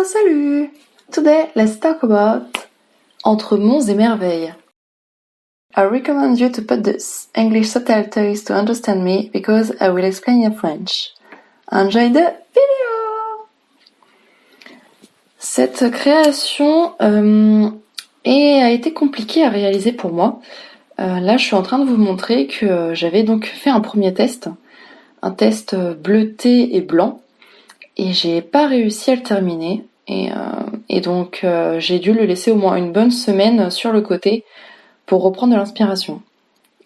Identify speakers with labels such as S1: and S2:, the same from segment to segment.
S1: Salut! Today, let's talk about Entre monts et merveilles. I recommend you to put this English subtitles to understand me because I will explain in French. Enjoy the video! Cette création a été compliquée à réaliser pour moi. Là, je suis en train de vous montrer que j'avais donc fait un premier test, un test bleuté et blanc, et j'ai pas réussi à le terminer. Et donc j'ai dû le laisser au moins une bonne semaine sur le côté pour reprendre de l'inspiration.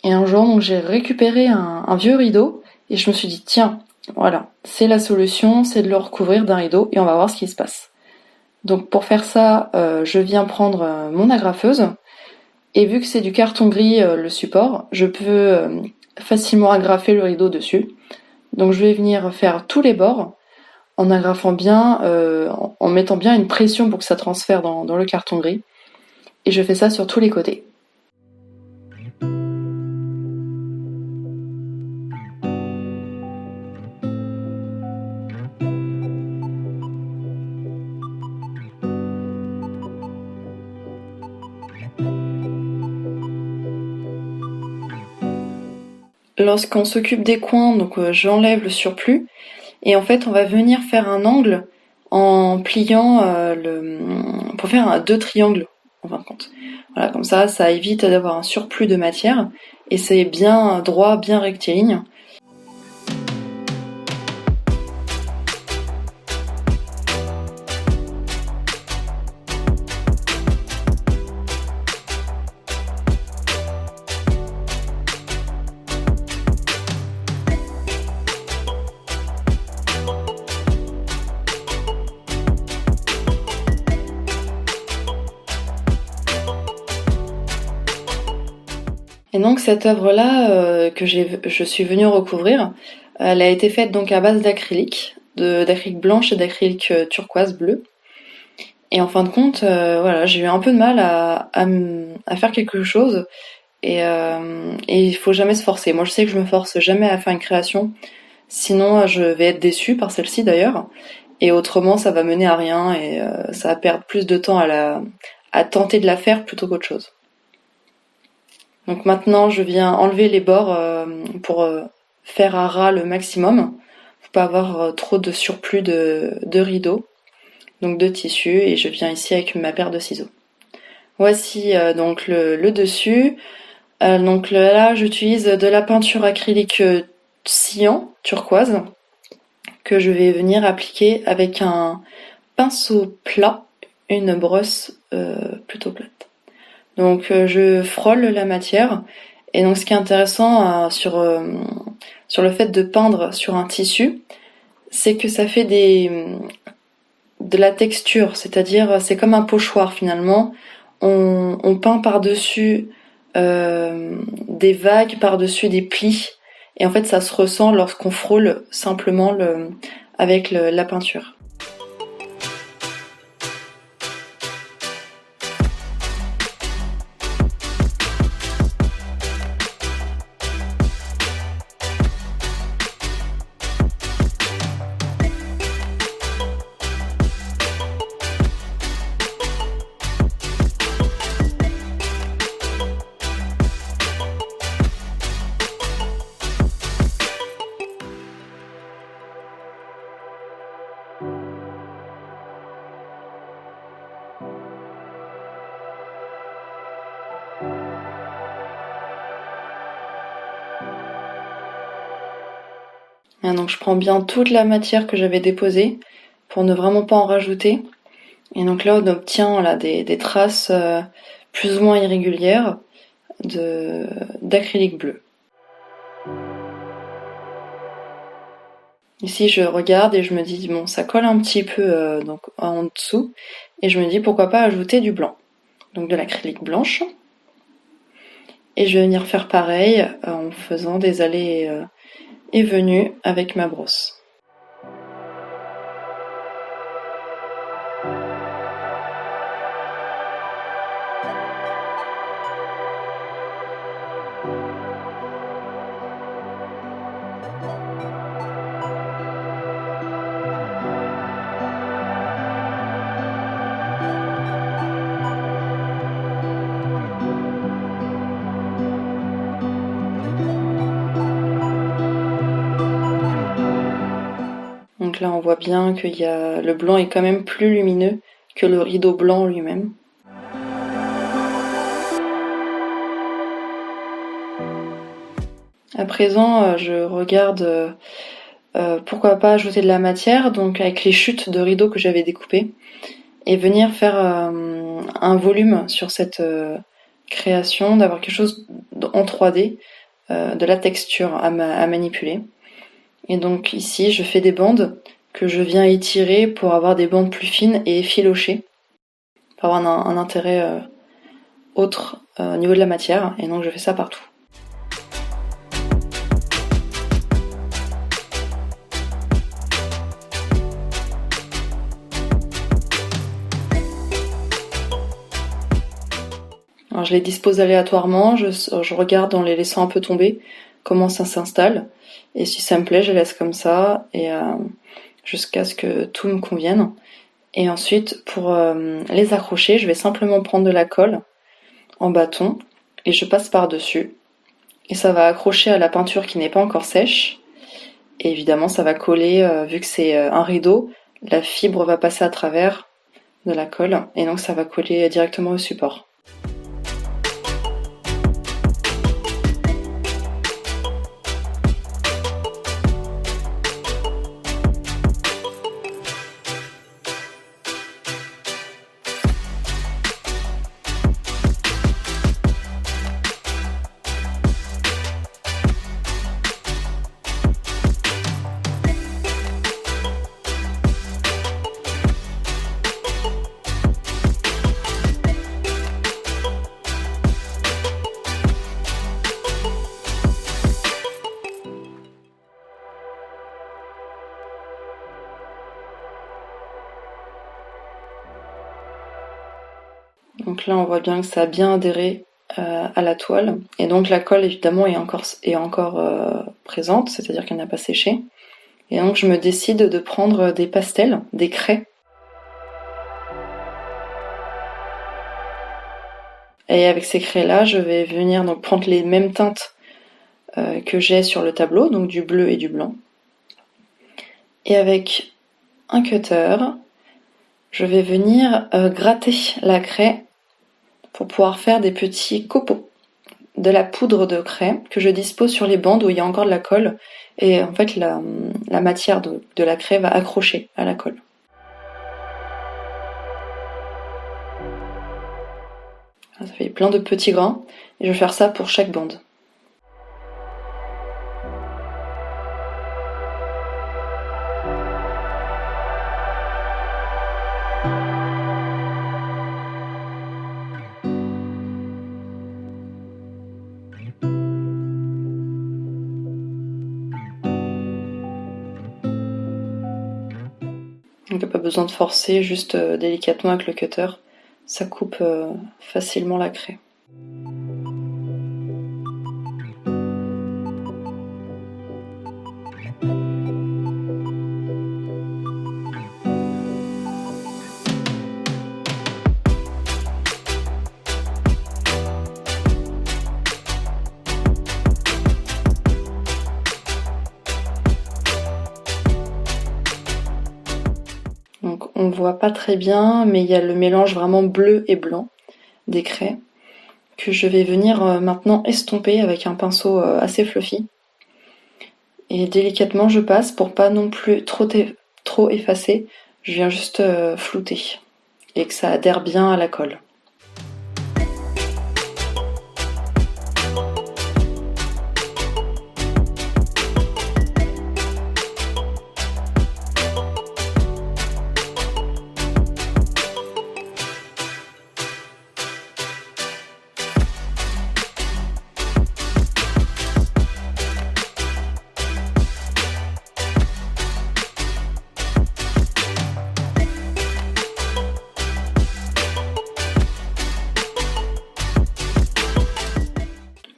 S1: Et un jour, donc, j'ai récupéré un vieux rideau et je me suis dit tiens, voilà, c'est la solution, c'est de le recouvrir d'un rideau et on va voir ce qui se passe. Donc pour faire ça, je viens prendre mon agrafeuse et vu que c'est du carton gris le support, je peux facilement agrafer le rideau dessus. Donc je vais venir faire tous les bords en agrafant bien, en mettant bien une pression pour que ça transfère dans le carton gris. Et je fais ça sur tous les côtés. Lorsqu'on s'occupe des coins, donc j'enlève le surplus. Et en fait, on va venir faire un angle en pliant pour faire deux triangles, en fin de compte. Voilà, comme ça évite d'avoir un surplus de matière et c'est bien droit, bien rectiligne. Et donc cette œuvre-là que je suis venue recouvrir, elle a été faite donc à base d'acrylique blanche et d'acrylique turquoise bleu. Et en fin de compte, voilà, j'ai eu un peu de mal à faire quelque chose et il faut jamais se forcer. Moi je sais que je me force jamais à faire une création, sinon je vais être déçue par celle-ci d'ailleurs. Et autrement ça va mener à rien et ça va perdre plus de temps à tenter de la faire plutôt qu'autre chose. Donc maintenant, je viens enlever les bords pour faire à ras le maximum. Faut pas avoir trop de surplus de rideaux, donc de tissu, et je viens ici avec ma paire de ciseaux. Voici donc le dessus. Donc là, j'utilise de la peinture acrylique cyan, turquoise, que je vais venir appliquer avec un pinceau plat, une brosse plutôt plate. Donc je frôle la matière et donc ce qui est intéressant sur le fait de peindre sur un tissu, c'est que ça fait de la texture, c'est-à-dire c'est comme un pochoir finalement. On peint par-dessus des vagues, par-dessus des plis et en fait ça se ressent lorsqu'on frôle simplement avec la peinture. Et donc je prends bien toute la matière que j'avais déposée pour ne vraiment pas en rajouter. Et donc là on obtient là, des traces plus ou moins irrégulières d'acrylique bleu. Ici je regarde et je me dis bon ça colle un petit peu donc en dessous et je me dis pourquoi pas ajouter du blanc, donc de l'acrylique blanche. Et je vais venir faire pareil en faisant des allées et venues avec ma brosse. là on voit bien que le blanc est quand même plus lumineux que le rideau blanc lui-même. À présent, je regarde pourquoi pas ajouter de la matière, donc avec les chutes de rideaux que j'avais découpées, et venir faire un volume sur cette création, d'avoir quelque chose en 3D, de la texture à manipuler. Et donc ici, je fais des bandes que je viens étirer pour avoir des bandes plus fines et effilochées, pour avoir un intérêt autre au niveau de la matière, et donc je fais ça partout. Alors je les dispose aléatoirement, je regarde en les laissant un peu tomber comment ça s'installe, et si ça me plaît, je laisse comme ça, et jusqu'à ce que tout me convienne. Et ensuite, pour les accrocher, je vais simplement prendre de la colle en bâton, et je passe par-dessus, et ça va accrocher à la peinture qui n'est pas encore sèche, et évidemment ça va coller, vu que c'est un rideau, la fibre va passer à travers de la colle, et donc ça va coller directement au support. Donc là on voit bien que ça a bien adhéré à la toile, et donc la colle évidemment est encore présente, c'est-à-dire qu'elle n'a pas séché. Et donc je me décide de prendre des pastels, des craies. Et avec ces craies-là, je vais venir donc prendre les mêmes teintes que j'ai sur le tableau, donc du bleu et du blanc. Et avec un cutter, je vais venir gratter la craie pour pouvoir faire des petits copeaux de la poudre de craie que je dispose sur les bandes où il y a encore de la colle, et en fait la matière de la craie va accrocher à la colle. Ça fait plein de petits grains, et je vais faire ça pour chaque bande. Donc il n'y a pas besoin de forcer, juste délicatement avec le cutter, ça coupe facilement la craie. Donc on voit pas très bien, mais il y a le mélange vraiment bleu et blanc des craies que je vais venir maintenant estomper avec un pinceau assez fluffy. Et délicatement je passe pour pas non plus trop effacer, je viens juste flouter et que ça adhère bien à la colle.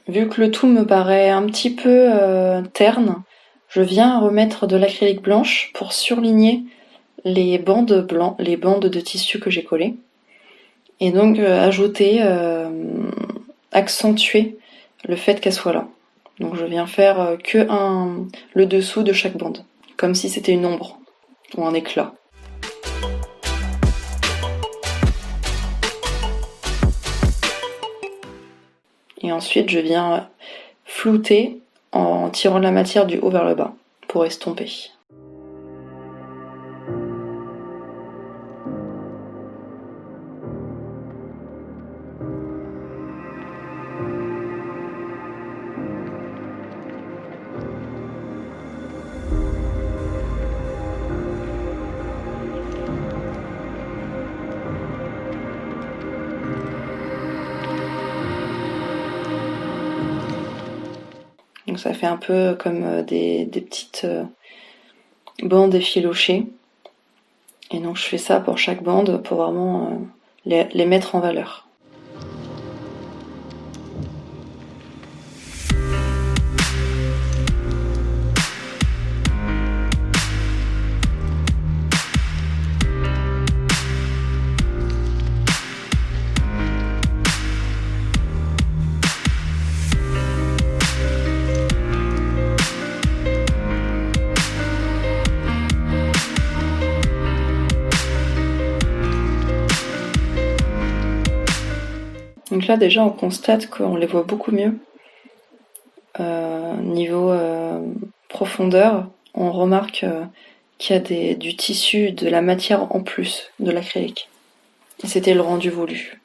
S1: Vu que le tout me paraît un petit peu terne, je viens remettre de l'acrylique blanche pour surligner les bandes de tissu que j'ai collées. Et donc accentuer le fait qu'elle soit là. Donc je viens faire le dessous de chaque bande, comme si c'était une ombre. ou un éclat. Et ensuite, je viens flouter en tirant la matière du haut vers le bas pour estomper. Donc ça fait un peu comme des petites bandes effilochées. Et donc je fais ça pour chaque bande pour vraiment les mettre en valeur. Donc là déjà on constate qu'on les voit beaucoup mieux. Niveau profondeur, on remarque qu'il y a du tissu, de la matière en plus de l'acrylique. Et c'était le rendu voulu.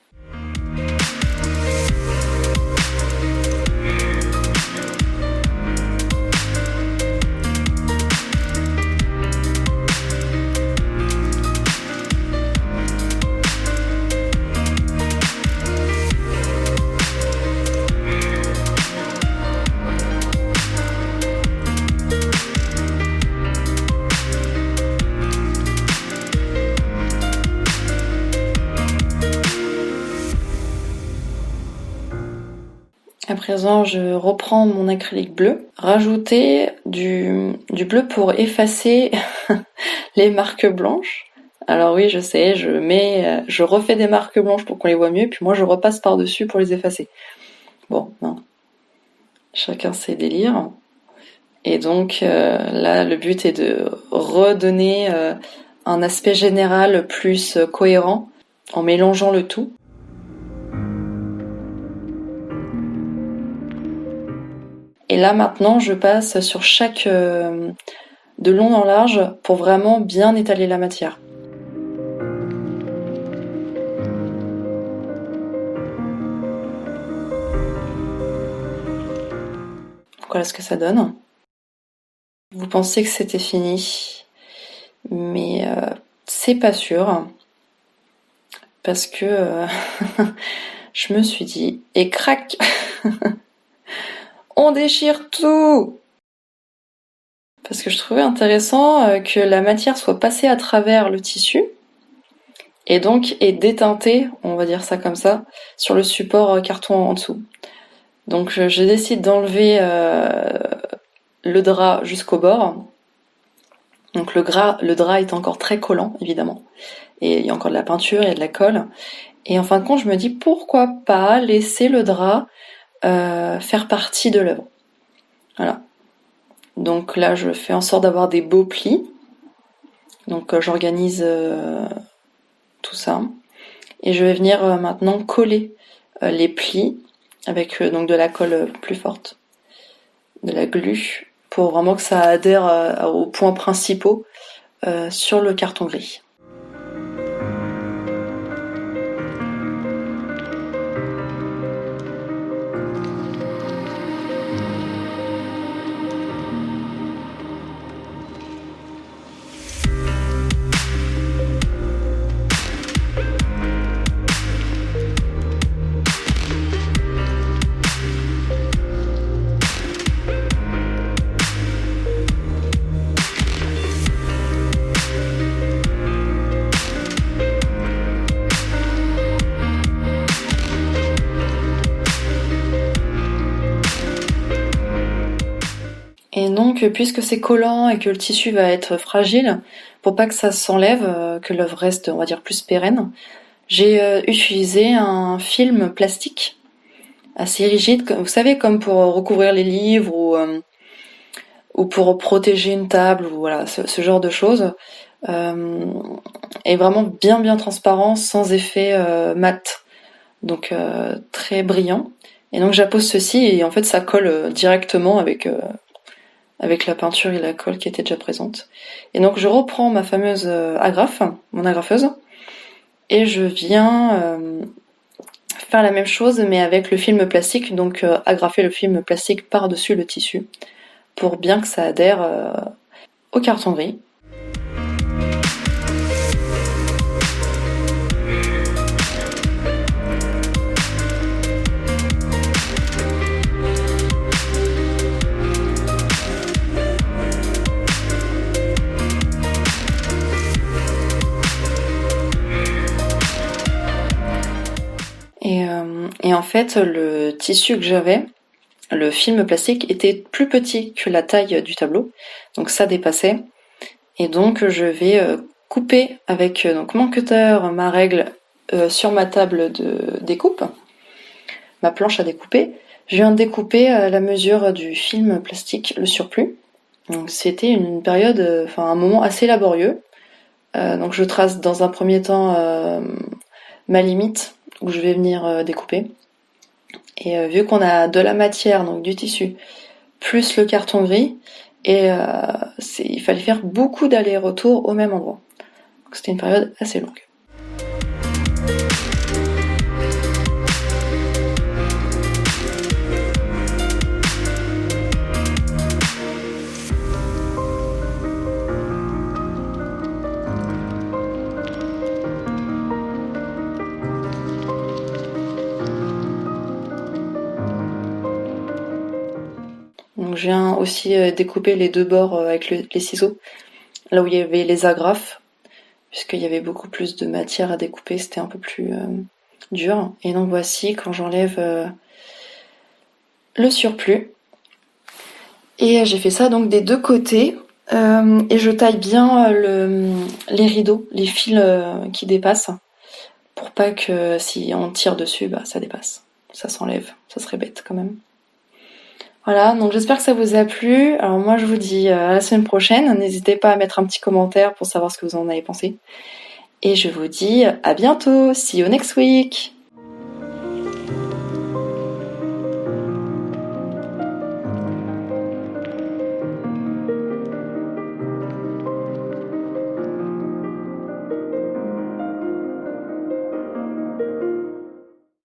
S1: À présent, je reprends mon acrylique bleu, rajouter du bleu pour effacer les marques blanches. Alors oui, je sais, je refais des marques blanches pour qu'on les voit mieux, puis moi je repasse par-dessus pour les effacer. Bon, non. Chacun ses délires. Et donc là, le but est de redonner un aspect général plus cohérent en mélangeant le tout. Et là maintenant, je passe sur chaque de long en large pour vraiment bien étaler la matière. Voilà ce que ça donne. Vous pensez que c'était fini, mais c'est pas sûr. Parce que je me suis dit, et crac on déchire tout. Parce que je trouvais intéressant que la matière soit passée à travers le tissu et donc est déteintée, on va dire ça comme ça, sur le support carton en dessous. Donc je décide d'enlever le drap jusqu'au bord. Donc le drap est encore très collant, évidemment. Et il y a encore de la peinture, il y a de la colle. Et en fin de compte, je me dis pourquoi pas laisser le drap faire partie de l'œuvre. Voilà. Donc là, je fais en sorte d'avoir des beaux plis. Donc j'organise tout ça. Et je vais venir maintenant coller les plis avec donc de la colle plus forte, de la glu, pour vraiment que ça adhère aux points principaux sur le carton gris. Et donc, puisque c'est collant et que le tissu va être fragile, pour pas que ça s'enlève, que l'œuvre reste, on va dire, plus pérenne, j'ai utilisé un film plastique assez rigide, vous savez, comme pour recouvrir les livres ou pour protéger une table, ou voilà, ce genre de choses. est vraiment bien transparent, sans effet mat, donc très brillant. Et donc j'appose ceci et en fait ça colle directement avec la peinture et la colle qui était déjà présente. Et donc je reprends ma fameuse agrafe, mon agrafeuse, et je viens faire la même chose mais avec le film plastique, donc agrafer le film plastique par-dessus le tissu pour bien que ça adhère au carton gris. Et en fait, le tissu que j'avais, le film plastique, était plus petit que la taille du tableau, donc ça dépassait. Et donc je vais couper avec donc mon cutter, ma règle sur ma table de découpe, ma planche à découper. Je viens de découper à la mesure du film plastique, le surplus. Donc c'était une période, un moment assez laborieux. Donc je trace dans un premier temps ma limite où je vais venir découper. Et vu qu'on a de la matière, donc du tissu, plus le carton gris, il fallait faire beaucoup d'allers-retours au même endroit. Donc c'était une période assez longue. Donc je viens aussi découper les deux bords avec les ciseaux, là où il y avait les agrafes, puisqu'il y avait beaucoup plus de matière à découper, c'était un peu plus dur. Et donc voici quand j'enlève le surplus. Et j'ai fait ça donc des deux côtés, et je taille bien les rideaux, les fils qui dépassent, pour pas que si on tire dessus, ça dépasse. Ça s'enlève, ça serait bête quand même. Voilà, donc j'espère que ça vous a plu. Alors moi je vous dis à la semaine prochaine. N'hésitez pas à mettre un petit commentaire pour savoir ce que vous en avez pensé. Et je vous dis à bientôt. See you next week.